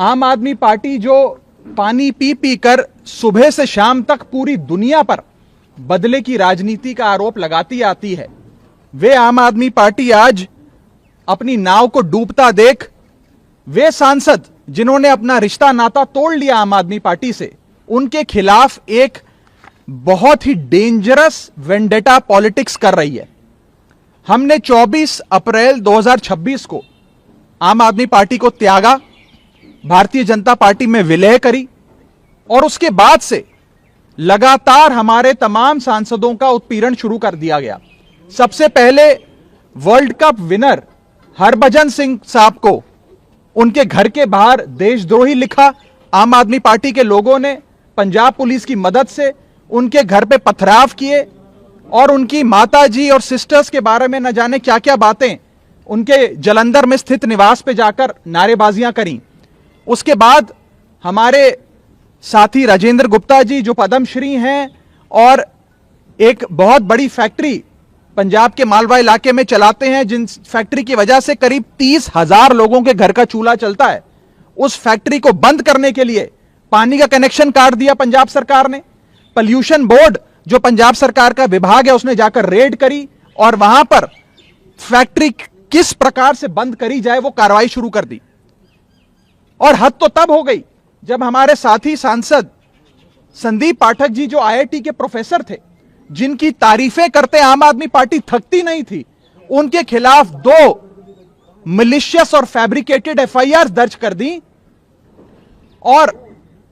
आम आदमी पार्टी जो पानी पी पी कर सुबह से शाम तक पूरी दुनिया पर बदले की राजनीति का आरोप लगाती आती है, वे आम आदमी पार्टी आज अपनी नाव को डूबता देख वे सांसद जिन्होंने अपना रिश्ता नाता तोड़ लिया आम आदमी पार्टी से, उनके खिलाफ एक बहुत ही डेंजरस वेंडेटा पॉलिटिक्स कर रही है। हमने 24 अप्रैल 2026 को आम आदमी पार्टी को त्यागा, भारतीय जनता पार्टी में विलय करी और उसके बाद से लगातार हमारे तमाम सांसदों का उत्पीड़न शुरू कर दिया गया। सबसे पहले world cup winner Harbhajan Singh साहब को उनके घर के बाहर देशद्रोही लिखा। आम आदमी पार्टी के लोगों ने पंजाब पुलिस की मदद से उनके घर पे पथराव किए और उनकी माता जी और सिस्टर्स के बारे में न जाने क्या क्या बातें उनके जलंधर में स्थित निवास पे जाकर नारेबाजियां करी। उसके बाद हमारे साथी राजेंद्र गुप्ता जी जो पद्मश्री हैं और एक बहुत बड़ी फैक्ट्री पंजाब के मालवा इलाके में चलाते हैं, जिन फैक्ट्री की वजह से करीब 30,000 लोगों के घर का चूल्हा चलता है, उस फैक्ट्री को बंद करने के लिए पानी का कनेक्शन काट दिया पंजाब सरकार ने। पॉल्यूशन बोर्ड जो पंजाब सरकार का विभाग है उसने जाकर रेड करी और वहां पर फैक्ट्री किस प्रकार से बंद करी जाए वो कार्रवाई शुरू कर दी। और हद तो तब हो गई जब हमारे साथी सांसद संदीप पाठक जी जो आईआईटी के प्रोफेसर थे, जिनकी तारीफें करते आम आदमी पार्टी थकती नहीं थी, उनके खिलाफ 2 मिलिशियस और फैब्रिकेटेड एफआईआर दर्ज कर दी और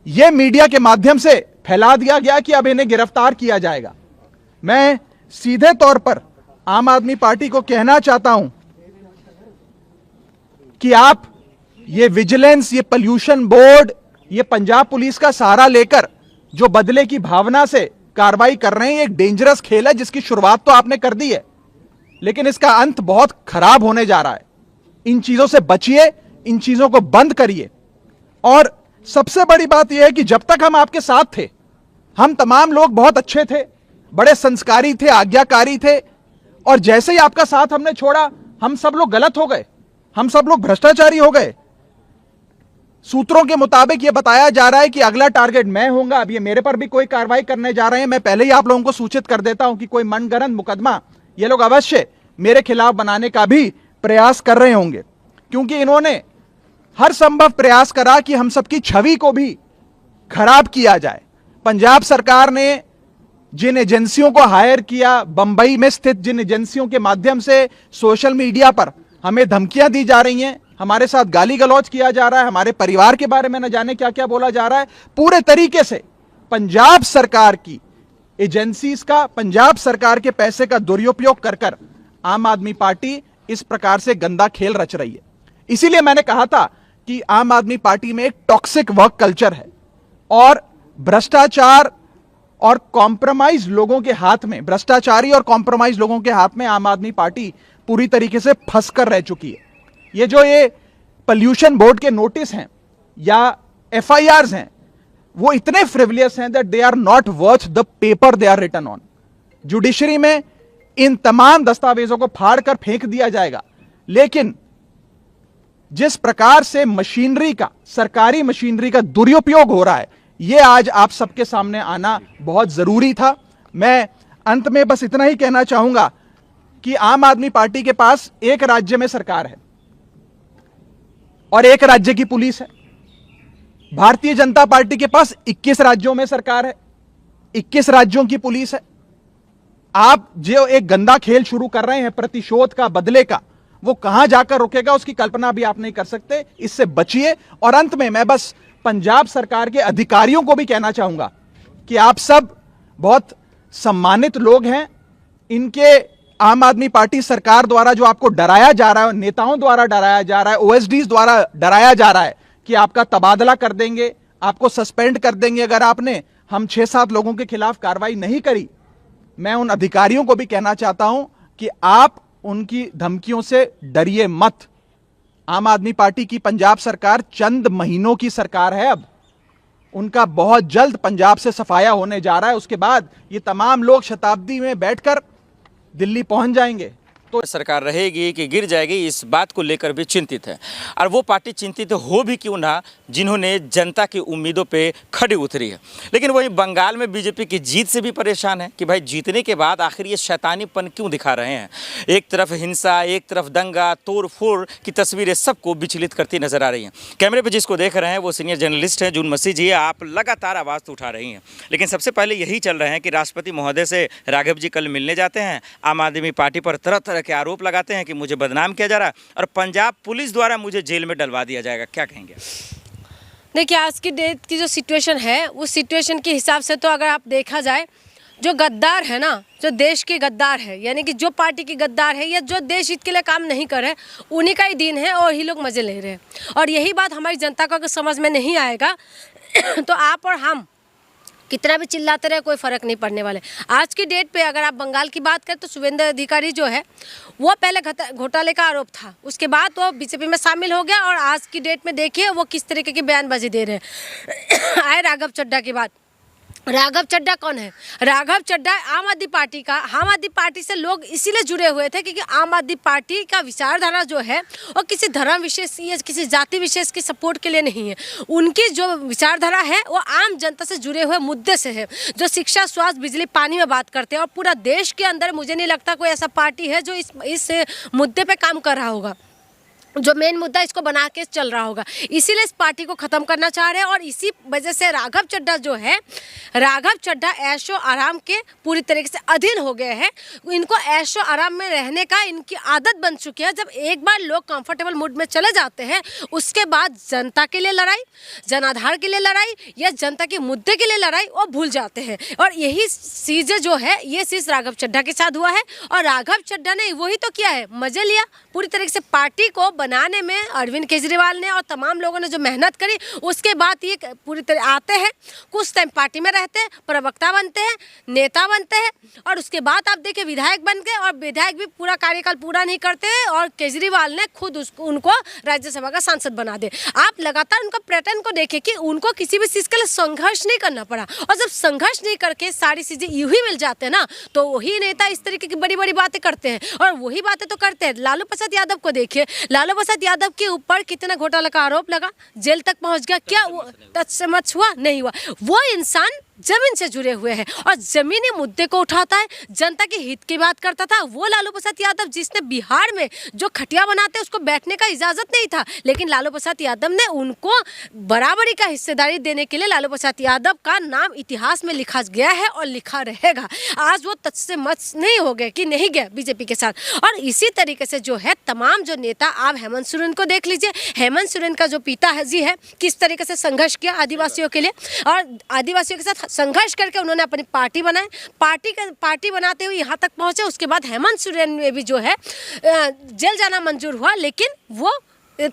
यह मीडिया के माध्यम से फैला दिया गया कि अब इन्हें गिरफ्तार किया जाएगा। मैं सीधे तौर पर आम आदमी पार्टी को कहना चाहता हूं कि आप ये विजिलेंस, ये पॉल्यूशन बोर्ड, ये पंजाब पुलिस का सहारा लेकर जो बदले की भावना से कार्रवाई कर रहे हैं, एक डेंजरस खेल है जिसकी शुरुआत तो आपने कर दी है, लेकिन इसका अंत बहुत खराब होने जा रहा है। इन चीजों से बचिए, इन चीजों को बंद करिए। और सबसे बड़ी बात यह है कि जब तक हम आपके साथ थे, हम तमाम लोग बहुत अच्छे थे, बड़े संस्कारी थे, आज्ञाकारी थे, और जैसे ही आपका साथ हमने छोड़ा, हम सब लोग गलत हो गए, हम सब लोग भ्रष्टाचारी हो गए। सूत्रों के मुताबिक यह बताया जा रहा है कि अगला टारगेट मैं होऊंगा। अब ये मेरे पर भी कोई कार्रवाई करने जा रहे हैं। मैं पहले ही आप लोगों को सूचित कर देता हूं कि कोई मनगढ़ंत मुकदमा ये लोग अवश्य मेरे खिलाफ बनाने का भी प्रयास कर रहे होंगे, क्योंकि इन्होंने हर संभव प्रयास करा कि हम सबकी छवि को भी खराब किया जाए। पंजाब सरकार ने जिन एजेंसियों को हायर किया, बंबई में स्थित जिन एजेंसियों के माध्यम से सोशल मीडिया पर हमें धमकियां दी जा रही हैं, हमारे साथ गाली गलौज किया जा रहा है, हमारे परिवार के बारे में न जाने क्या क्या बोला जा रहा है, पूरे तरीके से पंजाब सरकार की एजेंसीज का, पंजाब सरकार के पैसे का दुरुपयोग कर कर आम आदमी पार्टी इस प्रकार से गंदा खेल रच रही है। इसीलिए मैंने कहा था कि आम आदमी पार्टी में एक टॉक्सिक वर्क कल्चर है और भ्रष्टाचार और कॉम्प्रोमाइज लोगों के हाथ में, भ्रष्टाचारी और कॉम्प्रोमाइज लोगों के हाथ में आम आदमी पार्टी पूरी तरीके से फंसकर रह चुकी है। ये जो ये पॉल्यूशन बोर्ड के नोटिस हैं या एफआईआर्स हैं, वो इतने फ्रिवलियस हैं that they are not worth the paper they are written on. Judiciary में इन तमाम दस्तावेजों को फाड़ कर फेंक दिया जाएगा, लेकिन जिस प्रकार से मशीनरी का, सरकारी मशीनरी का दुरुपयोग हो रहा है, यह आज आप सबके सामने आना बहुत जरूरी था। मैं अंत में बस इतना ही कहना चाहूंगा कि आम आदमी पार्टी के पास एक राज्य में सरकार है और एक राज्य की पुलिस है। भारतीय जनता पार्टी के पास 21 राज्यों में सरकार है, 21 राज्यों की पुलिस है। आप जो एक गंदा खेल शुरू कर रहे हैं प्रतिशोध का, बदले का, वो कहां जाकर रुकेगा उसकी कल्पना भी आप नहीं कर सकते। इससे बचिए। और अंत में मैं बस पंजाब सरकार के अधिकारियों को भी कहना चाहूंगा कि आप सब बहुत सम्मानित लोग हैं। इनके आम आदमी पार्टी सरकार द्वारा जो आपको डराया जा रहा है, नेताओं द्वारा डराया जा रहा है, ओएसडीज द्वारा डराया जा रहा है कि आपका तबादला कर देंगे, आपको सस्पेंड कर देंगे अगर आपने हम 6-7 लोगों के खिलाफ कार्रवाई नहीं करी। मैं उन अधिकारियों को भी कहना चाहता हूं कि आप उनकी धमकियों से डरिए मत। आम आदमी पार्टी की पंजाब सरकार चंद महीनों की सरकार है। अब उनका बहुत जल्द पंजाब से सफाया होने जा रहा है। उसके बाद ये तमाम लोग शताब्दी में बैठकर दिल्ली पहुंच जाएंगे तो सरकार रहेगी कि गिर जाएगी, इस बात को लेकर भी चिंतित है। और वो पार्टी चिंतित हो भी क्यों ना जिन्होंने जनता की उम्मीदों पे खड़ी उतरी है। लेकिन वहीं बंगाल में बीजेपी की जीत से भी परेशान है कि भाई जीतने के बाद आखिर ये शैतानीपन क्यों दिखा रहे हैं। एक तरफ हिंसा, एक तरफ दंगा, तोड़ फोड़ की तस्वीरें सबको विचलित करती नजर आ रही हैं। कैमरे पर जिसको देख रहे हैं वो सीनियर जर्नलिस्ट हैं जून मसीह जी। आप लगातार आवाज़ उठा रही हैं, लेकिन सबसे पहले यही चल रहे हैं कि राष्ट्रपति महोदय से राघव जी कल मिलने जाते हैं, आम आदमी पार्टी पर तरह तरह के आरोप लगाते हैं कि मुझे बदनाम किया जा रहा है और पंजाब पुलिस द्वारा मुझे जेल में डलवा दिया जाएगा। क्या कहेंगे? देखिए, आज की डेट की जो सिचुएशन है उस सिचुएशन के हिसाब से तो अगर आप देखा जाए, जो गद्दार है ना, जो देश के गद्दार है, यानी कि जो पार्टी की गद्दार है या जो देश हित के लिए काम नहीं कर रहे, उन्हीं का ही दिन है और ही लोग मजे ले रहे हैं। और यही बात हमारी जनता को अगर समझ में नहीं आएगा तो आप और हम कितना भी चिल्लाते रहे कोई फ़र्क नहीं पड़ने वाले। आज की डेट पे अगर आप बंगाल की बात करें तो शुभेंद्र अधिकारी जो है वो पहले घोटाले का आरोप था, उसके बाद वो बीजेपी में शामिल हो गया और आज की डेट में देखिए वो किस तरीके की बयानबाजी दे रहे हैं। आए राघव चड्ढा की बात। राघव चड्ढा कौन है? राघव चड्ढा आम आदमी पार्टी का। आम आदमी पार्टी से लोग इसीलिए जुड़े हुए थे क्योंकि आम आदमी पार्टी का विचारधारा जो है वो किसी धर्म विशेष या किसी जाति विशेष की सपोर्ट के लिए नहीं है। उनकी जो विचारधारा है वो आम जनता से जुड़े हुए मुद्दे से है, जो शिक्षा, स्वास्थ्य, बिजली, पानी में बात करते हैं। और पूरा देश के अंदर मुझे नहीं लगता कोई ऐसा पार्टी है जो इस मुद्दे पर काम कर रहा होगा, जो मेन मुद्दा इसको बना के चल रहा होगा। इसीलिए इस पार्टी को ख़त्म करना चाह रहे हैं और इसी वजह से राघव चड्ढा जो है, राघव चड्ढा ऐशो आराम के पूरी तरीके से अधीन हो गए हैं। इनको ऐशो आराम में रहने का इनकी आदत बन चुकी है। जब एक बार लोग कंफर्टेबल मूड में चले जाते हैं उसके बाद जनता के लिए लड़ाई, जनाधार के लिए लड़ाई या जनता के मुद्दे के लिए लड़ाई वो भूल जाते हैं। और यही चीज़ें जो है ये चीज़ राघव चड्ढा के साथ हुआ है। और राघव चड्ढा ने वही तो किया है, मजे लिया पूरी तरीके से। पार्टी को बनाने में अरविंद केजरीवाल ने और तमाम लोगों ने जो मेहनत करी, उसके बाद ये पूरी तरह आते हैं, कुछ टाइम पार्टी में रहते हैं, प्रवक्ता बनते हैं, नेता बनते हैं और उसके बाद आप देखिए विधायक बन गए। और विधायक भी पूरा कार्यकाल पूरा नहीं करते हैं और केजरीवाल ने खुद उनको राज्यसभा का सांसद बना दे। आप लगातार उनका पैटर्न को देखें कि उनको किसी भी चीज़ के लिए संघर्ष नहीं करना पड़ा। और जब संघर्ष नहीं करके सारी चीज़ें यूं ही मिल जाते हैं ना, तो वही नेता इस तरीके की बड़ी बड़ी बातें करते हैं। और वही बातें तो करते हैं। लालू प्रसाद यादव को देखिए, लालू प्रसाद यादव के ऊपर कितना घोटाला का आरोप लगा, जेल तक पहुंच गया, क्या टच से मच हुआ? नहीं हुआ। वो इंसान जमीन से जुड़े हुए हैं और जमीनी मुद्दे को उठाता है, जनता के हित की बात करता था। वो लालू प्रसाद यादव जिसने बिहार में जो खटिया बनाते हैं उसको बैठने का इजाजत नहीं था, लेकिन लालू प्रसाद यादव ने उनको बराबरी का हिस्सेदारी देने के लिए लालू प्रसाद यादव का नाम इतिहास में लिखा गया है और लिखा रहेगा। आज वो टच से मच नहीं हो गए कि नहीं गए बीजेपी के साथ। और इसी तरीके से जो है तमाम जो नेता, आप हेमंत सोरेन को देख लीजिए, हेमंत सोरेन का जो पिता जी है किस तरीके से संघर्ष किया आदिवासियों के लिए और आदिवासियों के साथ संघर्ष करके उन्होंने अपनी पार्टी बनाई। पार्टी बनाते हुए यहाँ तक पहुँचे। उसके बाद हेमंत सोरेन में भी जो है जेल जाना मंजूर हुआ, लेकिन वो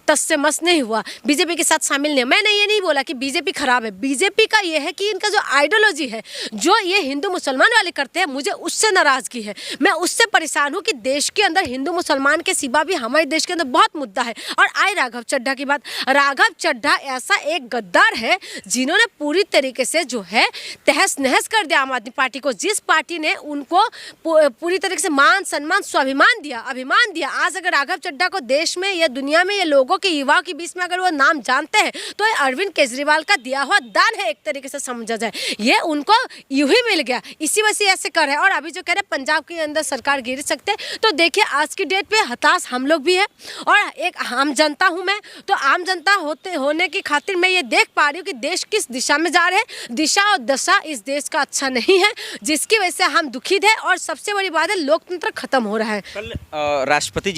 तस से मस नहीं हुआ, बीजेपी के साथ शामिल नहीं। मैंने ये नहीं बोला कि बीजेपी खराब है। बीजेपी का ये है कि इनका जो आइडियोलॉजी है, जो ये हिंदू मुसलमान वाले करते हैं, मुझे उससे नाराज़गी है। मैं उससे परेशान हूँ कि देश के अंदर हिंदू मुसलमान के सिवा भी हमारे देश के अंदर बहुत मुद्दा है। और आए राघव चड्ढा की बात। राघव चड्ढा ऐसा एक गद्दार है जिन्होंने पूरी तरीके से जो है तहस नहस कर दिया आम आदमी पार्टी को। जिस पार्टी ने उनको पूरी तरीके से मान, सम्मान, स्वाभिमान दिया, अभिमान दिया, आज अगर राघव चड्ढा को देश में या दुनिया में लोगों के, युवाओं के बीच में अगर वो नाम जानते हैं तो ये अरविंद केजरीवाल का दिया हुआ दान है, एक तरीके से समझा जाए। ये उनको यूं ही मिल गया, इसी वजह से ऐसे कर रहे हैं। और अभी जो कह रहे हैं पंजाब के अंदर सरकार गिर सकते हैं, तो देखिए आज की डेट पे हताश हम लोग भी है और एक आम जनता हूं मैं, तो आम जनता होने की खातिर मैं ये देख पा रही हूँ कि देश किस दिशा में जा रहे हैं। दिशा और दशा इस देश का अच्छा नहीं है, जिसकी वजह से हम दुखित है। और सबसे बड़ी बात है, लोकतंत्र खत्म हो रहा है। कल राष्ट्रपति जी